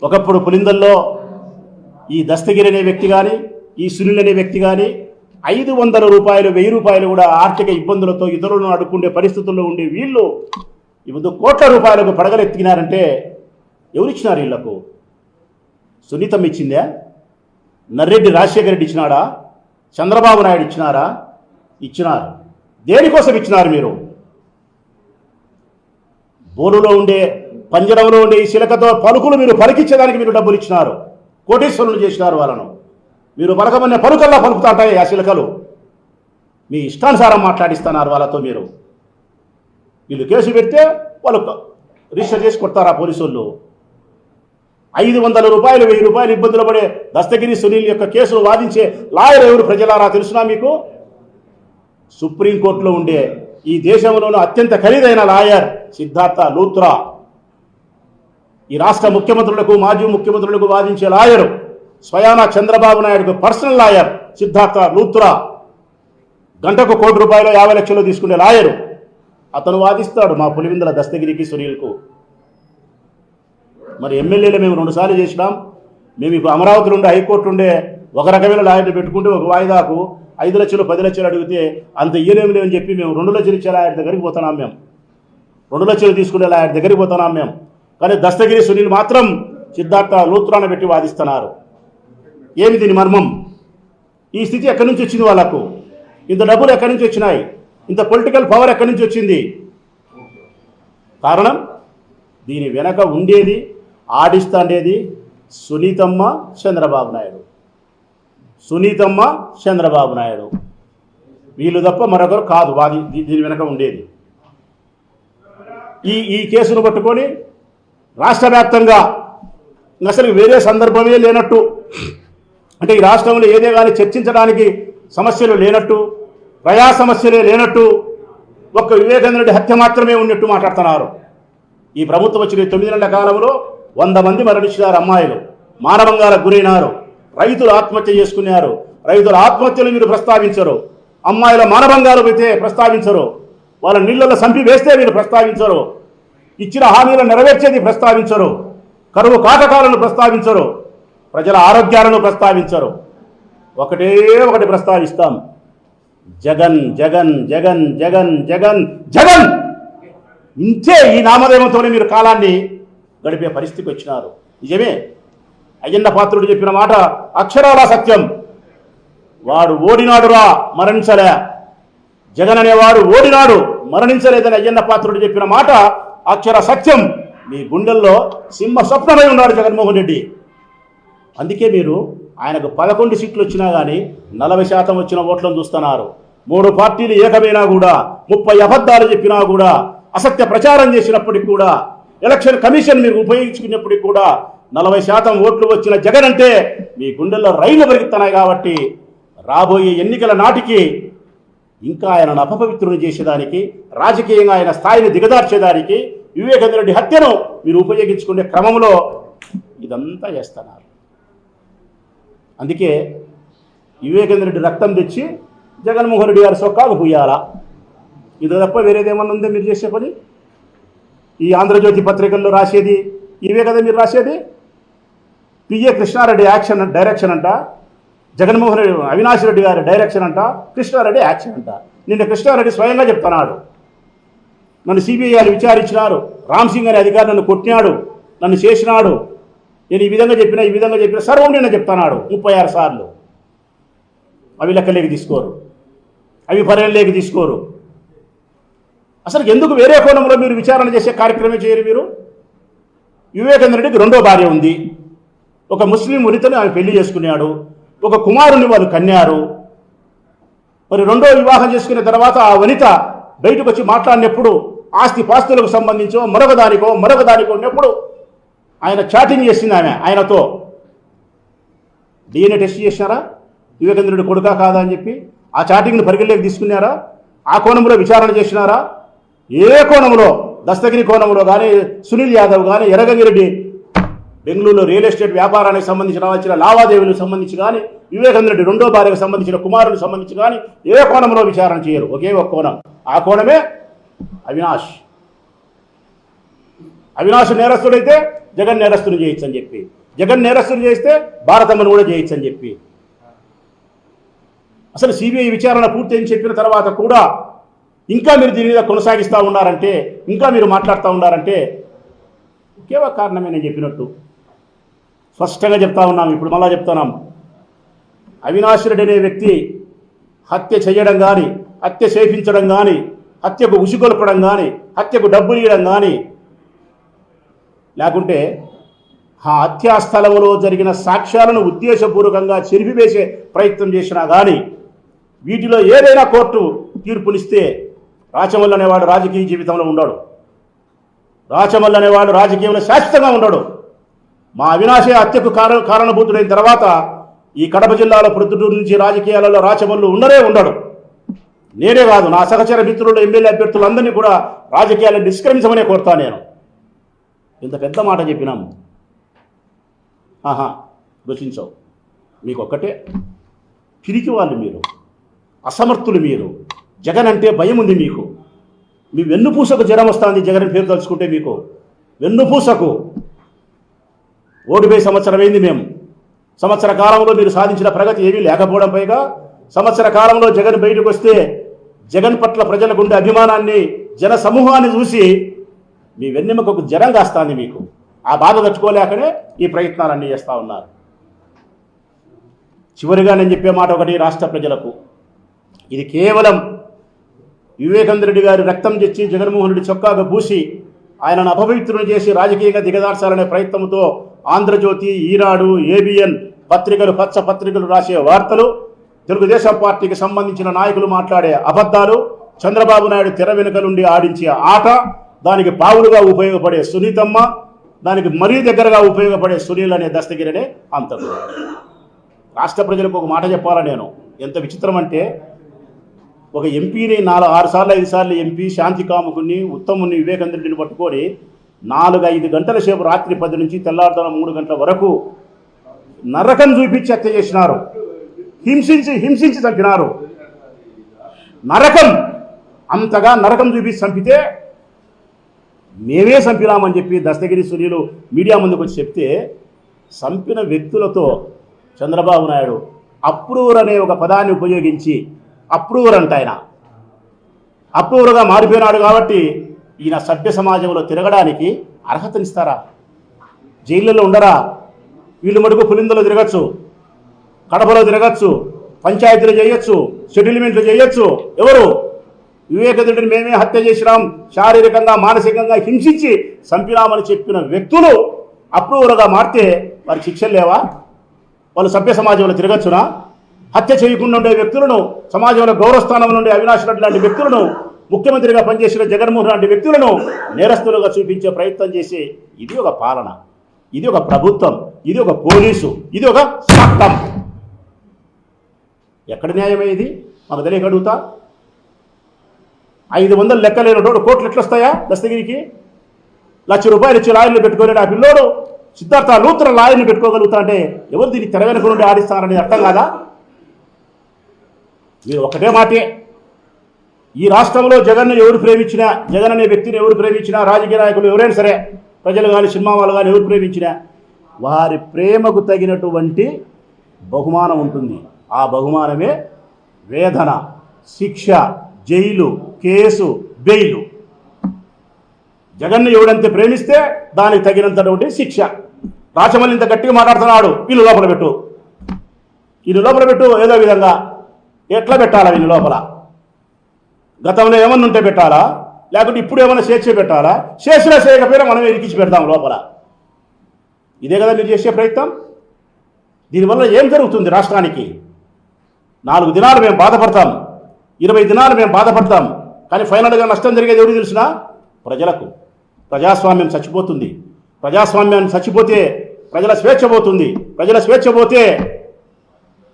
ఒకప్పుడు పులిందల్లో ఈ దస్తగిరి అనే వ్యక్తి కానీ ఈ సునీల్ అనే వ్యక్తి కానీ 500 రూపాయలు 1000 రూపాయలు కూడా ఆర్థిక ఇబ్బందులతో ఇతరులను అడుక్కుండే పరిస్థితుల్లో ఉండే వీళ్ళు ఇప్పుడు కోట్ల రూపాయలకు పడగలెత్తినారంటే ఎవరిచ్చినారు వీళ్లకు? సునీతం ఇచ్చిందా? నర్రెడ్డి రాజశేఖర రెడ్డి ఇచ్చినాడా? చంద్రబాబు నాయుడు ఇచ్చినారా? ఇచ్చినారు. దేనికోసం ఇచ్చినారు మీరు? బోలులో ఉండే పంజరంలో ఉండే ఈ శిలకతో పలుకులు మీరు పలికించేదానికి మీరు డబ్బులు ఇచ్చినారు. కోటీశ్వరులు చేసినారు వాళ్ళను. మీరు పలకమన్న పలుకల్లా పలుకుతాంటాయి ఆ శిలకలు. మీ ఇష్టానుసారం మాట్లాడిస్తున్నారు వాళ్ళతో. మీరు వీళ్ళు కేసు పెడితే వాళ్ళు రిజిస్టర్ చేసి కొడతారా పోలీసు వాళ్ళు? 500 రూపాయలు 1000 రూపాయలు ఇబ్బందులు పడే దస్తగిరి సునీల్ యొక్క కేసులు వాదించే లాయర్ ఎవరు ప్రజలారా తెలుసునా మీకు? సుప్రీంకోర్టులో ఉండే ఈ దేశంలోనూ అత్యంత ఖరీదైన లాయర్ సిద్ధార్థ లూత్రా. ఈ రాష్ట్ర ముఖ్యమంత్రులకు మాజీ ముఖ్యమంత్రులకు వాదించే లాయరు, స్వయానా చంద్రబాబు నాయుడుకు పర్సనల్ లాయర్ సిద్ధార్థ లూత్రా. గంటకు ₹1 కోటి 50 లక్షలు తీసుకునే లాయరు అతను వాదిస్తాడు మా పులివెందుల దస్తగిరికి సునీల్కు. మరి ఎమ్మెల్యేలు మేము 2 సార్లు చేసినాం. మేము ఇప్పుడు అమరావతి నుండి హైకోర్టు ఉండే ఒక రకమైన లాయర్ని పెట్టుకుంటే ఒక వాయిదాకు 5 లక్షలు 10 లక్షలు అడిగితే అంత ఇయ్యలేము లేవని చెప్పి మేము 2 లక్షలు ఇచ్చే లాయర్ దగ్గరికి పోతున్నాం. మేము 2 లక్షలు తీసుకునే లాయర్ దగ్గరికి పోతున్నాం మేము. కానీ దస్తగిరి సునీల్ మాత్రం సిద్ధార్థ లూత్రాను పెట్టి వాదిస్తున్నారు. ఏమి దీని మర్మం? ఈ స్థితి ఎక్కడి నుంచి వచ్చింది వాళ్ళకు? ఇంత డబ్బులు ఎక్కడి నుంచి వచ్చినాయి? ఇంత పొలిటికల్ పవర్ ఎక్కడి నుంచి వచ్చింది? కారణం దీని వెనక ఉండేది, ఆడిస్తాండేది సునీతమ్మ చంద్రబాబు నాయుడు. సునీతమ్మ చంద్రబాబు నాయుడు వీళ్ళు తప్ప మరొకరు కాదు దీని వెనక ఉండేది. ఈ కేసును పట్టుకొని రాష్ట్ర వ్యాప్తంగా అసలు వేరే సందర్భమే లేనట్టు, అంటే ఈ రాష్ట్రంలో ఏదే కానీ చర్చించడానికి సమస్యలు లేనట్టు, ప్రజా సమస్యలే లేనట్టు, ఒక్క వివేకానంద రెడ్డి హత్య మాత్రమే ఉన్నట్టు మాట్లాడుతున్నారు. ఈ ప్రభుత్వం వచ్చిన 9 నెలల కాలంలో 100 మంది మరణించినారు. అమ్మాయిలు మానభంగాలకు గురైనారు. రైతులు ఆత్మహత్య చేసుకున్నారు. రైతుల ఆత్మహత్యలు మీరు ప్రస్తావించరు. అమ్మాయిల మానభంగాలు అయితే ప్రస్తావించరు. వాళ్ళ నీళ్ళలో సంపి వేస్తే మీరు ప్రస్తావించరు. ఇచ్చిన హామీలను నెరవేర్చేది ప్రస్తావించరు. కరువు కాటకాలను ప్రస్తావించరు. ప్రజల ఆరోగ్యాలను ప్రస్తావించరు. ఒకటి ప్రస్తావిస్తాం, జగన్ జగన్ జగన్ జగన్ జగన్ జగన్. ఇంతే ఈ నామధేయంతోనే మీరు కాలాన్ని గడిపే పరిస్థితికి వచ్చినారు. నిజమే, అయ్యన్న పాత్రుడు చెప్పిన మాట అక్షరాల సత్యం. వాడు ఓడినాడురా, మరణించలే. జగన్ అనేవాడు ఓడినాడు, మరణించలేదని అయ్యన్న పాత్రుడు చెప్పిన మాట అక్షర సత్యం. మీ గుండెల్లో సింహ స్వప్నమై ఉన్నాడు జగన్మోహన్ రెడ్డి. అందుకే మీరు ఆయనకు 11 సీట్లు వచ్చినా కానీ 40% వచ్చిన ఓట్లను చూస్తున్నారు. 3 పార్టీలు ఏకమైనా కూడా, 30 అబద్ధాలు చెప్పినా కూడా, అసత్య ప్రచారం చేసినప్పటికి కూడా, ఎలక్షన్ కమిషన్ మీరు ఉపయోగించుకున్నప్పటికి కూడా 40% ఓట్లు వచ్చిన జగన్ అంటే మీ గుండెల్లో రైళ్లు పెరుగుతున్నాయి. కాబట్టి రాబోయే ఎన్నికల నాటికి ఇంకా ఆయనను అపవిత్రుని చేసేదానికి, రాజకీయంగా ఆయన స్థాయిని దిగదార్చేదానికి వివేకానంద రెడ్డి హత్యను మీరు ఉపయోగించుకునే క్రమంలో ఇదంతా చేస్తున్నారు. అందుకే వివేకానంద రెడ్డి రక్తం తెచ్చి జగన్మోహన్ రెడ్డి గారి సొక్కాలు పూయాలా? ఇది తప్ప వేరేదేమన్నా ఉందో మీరు చేసే పని? ఈ ఆంధ్రజ్యోతి పత్రికల్లో రాసేది ఇవే కదా మీరు రాసేది. పిఏ కృష్ణారెడ్డి డైరెక్షన్ అంట, జగన్మోహన్ రెడ్డి అవినాష్ రెడ్డి గారి డైరెక్షన్ అంట, కృష్ణారెడ్డి యాక్షన్ అంట. నిన్న కృష్ణారెడ్డి స్వయంగా చెప్తున్నాడు, నన్ను సిబిఐ వాళ్ళు విచారించినారు, రామ్ సింగ్ అనే అధికారి నన్ను కొట్టినాడు, నన్ను చేసినాడు, నేను ఈ విధంగా చెప్పిన సర్వం నిన్న చెప్తున్నాడు 36 సార్లు. అవి లెక్కలేకి తీసుకోరు, అవి పరిగణలోకి తీసుకోరు. అసలు ఎందుకు వేరే కోణంలో మీరు విచారణ చేసే కార్యక్రమం చేయరు మీరు? వివేకానంద రెడ్డికి 2వ భార్య ఉంది. ఒక ముస్లిం వనితని ఆమె పెళ్లి చేసుకున్నాడు. ఒక కుమారుని వాళ్ళు కన్యారు. మరి 2వ వివాహం చేసుకున్న తర్వాత ఆ వనిత బయటకు వచ్చి మాట్లాడినప్పుడు ఆస్తి పాస్తులకు సంబంధించో మరొక దానికో ఉన్నప్పుడు ఆయన చాటింగ్ చేసింది ఆయనతో. DNA టెస్ట్ చేసినారా వివేకానంద రెడ్డి కొడుకా కాదా అని చెప్పి? ఆ చాటింగ్ను పరిగణలోకి తీసుకున్నారా? ఆ కోణంలో విచారణ చేసినారా? ఏ కోణంలో, దస్తగిరి కోణంలో కానీ, సునీల్ యాదవ్ కానీ, ఎర్రగంగిరెడ్డి బెంగళూరులో రియల్ ఎస్టేట్ వ్యాపారానికి సంబంధించిన వచ్చిన లావాదేవీలకు సంబంధించి కానీ, వివేకానంద రెడ్డి 2వ భార్యకు సంబంధించిన కుమారునికి సంబంధించి కానీ ఏ కోణంలో విచారణ చేయరు. ఒకే ఒక కోణం, ఆ కోణమే అవినాష్ నేరస్తుడైతే జగన్ నేరస్తుని చేయొచ్చు అని చెప్పి, జగన్ నేరస్తుని చేస్తే భారతమ్మను కూడా చేయొచ్చు అని చెప్పి. అసలు సిబిఐ విచారణ పూర్తయింది చెప్పిన తర్వాత కూడా ఇంకా మీరు దీని మీద కొనసాగిస్తూ ఉన్నారంటే, ఇంకా మీరు మాట్లాడుతూ ఉన్నారంటే ఒకే ఒక కారణమే నేను చెప్పినట్టు స్పష్టంగా చెప్తా ఉన్నాం. ఇప్పుడు మళ్ళా చెప్తున్నాం, అవినాష్ రెడ్డి అనే వ్యక్తి హత్య చేయడం కానీ, హత్య చేయించడం కానీ, హత్యకు ఉసిగొల్పడం కానీ, హత్యకు డబ్బులు ఇవ్వడం కానీ, లేకుంటే ఆ హత్యా స్థలంలో జరిగిన సాక్ష్యాలను ఉద్దేశపూర్వకంగా చెరిపివేసే ప్రయత్నం చేసినా కానీ వీటిలో ఏదైనా కోర్టు తీర్పునిస్తే రాచమల్లు అనేవాడు రాజకీయ జీవితంలో ఉండడు. రాచమల్లు అనేవాడు రాజకీయంలో శాశ్వతంగా ఉండడు. మా అవినాశే హత్యకు కారణభూతుడైన తర్వాత ఈ కడప జిల్లాలో ప్రొద్దుటూరు నుంచి రాజకీయాలలో రాచమల్లు ఉండడు. నేనే కాదు, నా సహచర మిత్రులు ఎమ్మెల్యే అభ్యర్థులందరినీ కూడా రాజకీయాలను నిష్క్రమించమనే కోరుతాను నేను. ఇంత పెద్ద మాట చెప్పినాము, రుచించవు. మీకు ఒక్కటే, పిరికి వాళ్ళు మీరు, అసమర్థులు మీరు. జగన్ అంటే భయం ఉంది మీకు. మీ వెన్నుపూసకు జ్వరం వస్తుంది జగన్ పేరు తలుచుకుంటే. మీకు వెన్నుపూసకు ఓడిపోయి సంవత్సరం అయింది. మేము సంవత్సర కాలంలో మీరు సాధించిన ప్రగతి ఏమీ లేకపోవడం పైగా సంవత్సర కాలంలో జగన్ బయటకు వస్తే జగన్ పట్ల ప్రజలకు ఉండే అభిమానాన్ని, జన సమూహాన్ని చూసి మీ వెన్నెముకకు జ్వరం కాస్తుంది మీకు. ఆ బాధ తట్టుకోలేకనే ఈ ప్రయత్నాలన్నీ చేస్తూ ఉన్నారు. చివరిగా నేను చెప్పే మాట ఒకటి, రాష్ట్ర ప్రజలకు, ఇది కేవలం వివేకానంద రెడ్డి గారి రక్తం తెచ్చి జగన్మోహన్ రెడ్డి చొక్కాగా పూసి ఆయనను అపవిత్రులు చేసి రాజకీయంగా దిగదార్చాలనే ప్రయత్నంతో ఆంధ్రజ్యోతి, ఈనాడు, ఏబిఎన్ పత్రికలు, పచ్చ పత్రికలు రాసే వార్తలు, తెలుగుదేశం పార్టీకి సంబంధించిన నాయకులు మాట్లాడే అబద్ధాలు, చంద్రబాబు నాయుడు తెర వెనుక నుండి ఆడించే ఆట, దానికి పావులుగా ఉపయోగపడే సునీతమ్మ, దానికి మరీ దగ్గరగా ఉపయోగపడే సునీల్ అనే దస్తగిరినే అంతకు. రాష్ట్ర ప్రజలకు ఒక మాట చెప్పాలా నేను, ఎంత విచిత్రం అంటే, ఒక ఎంపీని 6 సార్లు 5 సార్లు ఎంపీ శాంతి కాముకుని, ఉత్తముని, వివేకానంద రెడ్డిని పట్టుకొని 4-5 గంటల సేపు రాత్రి 10 నుంచి తెల్లారుతన 3 గంటల వరకు నరకం చూపించి హత్య చేసినారు. హింసించి చంపినారు. నరకం, అంతగా నరకం చూపించి చంపితే మేమే చంపినామని చెప్పి దస్తగిరి సునీలు మీడియా ముందుకు వచ్చి చెప్తే, చంపిన వ్యక్తులతో చంద్రబాబు నాయుడు అప్రూవర్ అనే ఒక పదాన్ని ఉపయోగించి, అప్రూవర్ అంట ఆయన అప్రూవర్గా మారిపోయినాడు కాబట్టి ఈయన సభ్య సమాజంలో తిరగడానికి అర్హతనిస్తారా? జైళ్ళలో ఉండరా? వీళ్ళు మటుకు పులిందలో తిరగచ్చు, కడపలో తిరగచ్చు, పంచాయతీలు చేయొచ్చు, సెటిల్మెంట్లు చేయొచ్చు. ఎవరు? వివేకానందుడిని మేమే హత్య చేసినాం, శారీరకంగా మానసికంగా హింసించి చంపినామని చెప్పిన వ్యక్తులు అప్రూవర్గా మారితే వారికి శిక్షలు లేవా? వాళ్ళు సభ్య సమాజంలో తిరగచ్చునా? హత్య చేయకుండా ఉండే వ్యక్తులను, సమాజంలో గౌరవస్థానం నుండి అవినాష్ రెడ్డి లాంటి వ్యక్తులను, ముఖ్యమంత్రిగా పనిచేసిన జగన్మోహన్ లాంటి వ్యక్తులను నేరస్తులుగా చూపించే ప్రయత్నం చేసి, ఇది ఒక పాలన, ఇది ఒక ప్రభుత్వం, ఇది ఒక పోలీసు, ఇది ఒక చట్టం. ఎక్కడ న్యాయమే ఇది? మాకు తెలియక అడుగుతా. 500 లెక్కలేనోడు కోట్లు ఎట్లొస్తాయా దస్తగిరికి? 1,00,000 రూపాయలు ఇచ్చి లాయర్లు పెట్టుకోలేడు ఆ పిల్లోడు. సిద్ధార్థ లూత్ర లాయర్ని పెట్టుకోగలుగుతా అంటే ఎవరు దీన్ని తెర వెనుక నుండి ఆడిస్తారనేది అర్థం కాదా? మీరు ఒకటే మాటే, ఈ రాష్ట్రంలో జగన్ను ఎవరు ప్రేమించినా, జగన్ అనే వ్యక్తిని ఎవరు ప్రేమించినా, రాజకీయ నాయకులు ఎవరైనా సరే, ప్రజలు కానీ సినిమా వాళ్ళు కానీ ఎవరు ప్రేమించినా వారి ప్రేమకు తగినటువంటి బహుమానం ఉంటుంది. ఆ బహుమానమే వేదన, శిక్ష, జైలు, కేసు, బెయిలు. జగన్ను ఎవడంతే ప్రేమిస్తే దానికి తగినంతటువంటి శిక్ష. రాచమల్లి ఇంత గట్టిగా మాట్లాడుతున్నాడు, వీళ్ళు లోపల పెట్టు, వీళ్ళు లోపల పెట్టు. ఏదో విధంగా ఎట్లా పెట్టాలా? వీళ్ళు లోపల గతంలో ఏమన్నా ఉంటే పెట్టాలా, లేకుంటే ఇప్పుడు ఏమైనా స్వేచ్ఛ పెట్టాలా? చేసినా చేయకపోయినా మనం ఇరికించి పెడతాం లోపల. ఇదే కదా మీరు చేసే ప్రయత్నం. దీనివల్ల ఏం జరుగుతుంది రాష్ట్రానికి? 4 దినాలు మేము బాధపడతాం, 20 దినాలు మేము బాధపడతాం, కానీ ఫైనల్గా నష్టం జరిగేది ఎవరికి తెలిసినా? ప్రజలకు. ప్రజాస్వామ్యం చచ్చిపోతుంది. ప్రజాస్వామ్యాన్ని చచ్చిపోతే ప్రజల స్వేచ్ఛ పోతుంది. ప్రజల స్వేచ్ఛ పోతే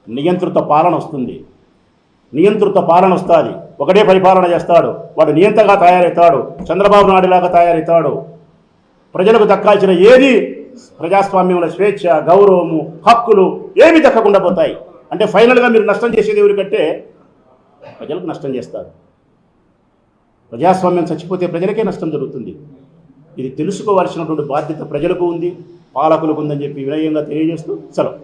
నియంత్రిత పాలన వస్తుంది. నియంత్రిత పాలన వస్తుంది. ఒకటే పరిపాలన చేస్తాడు వాడు, నియంతగా తయారవుతాడు, చంద్రబాబు నాయుడులాగా తయారవుతాడు. ప్రజలకు దక్కాల్సిన ఏది ప్రజాస్వామ్యంలో స్వేచ్ఛ, గౌరవము, హక్కులు ఏమి దక్కకుండా పోతాయి. అంటే ఫైనల్గా మీరు నష్టం చేసేది ఎవరికంటే ప్రజలకు నష్టం చేస్తారు. ప్రజాస్వామ్యం చచ్చిపోతే ప్రజలకే నష్టం జరుగుతుంది. ఇది తెలుసుకోవాల్సినటువంటి బాధ్యత ప్రజలకు ఉంది, పాలకులకు ఉందని చెప్పి వినయంగా తెలియజేస్తూ సెలవు.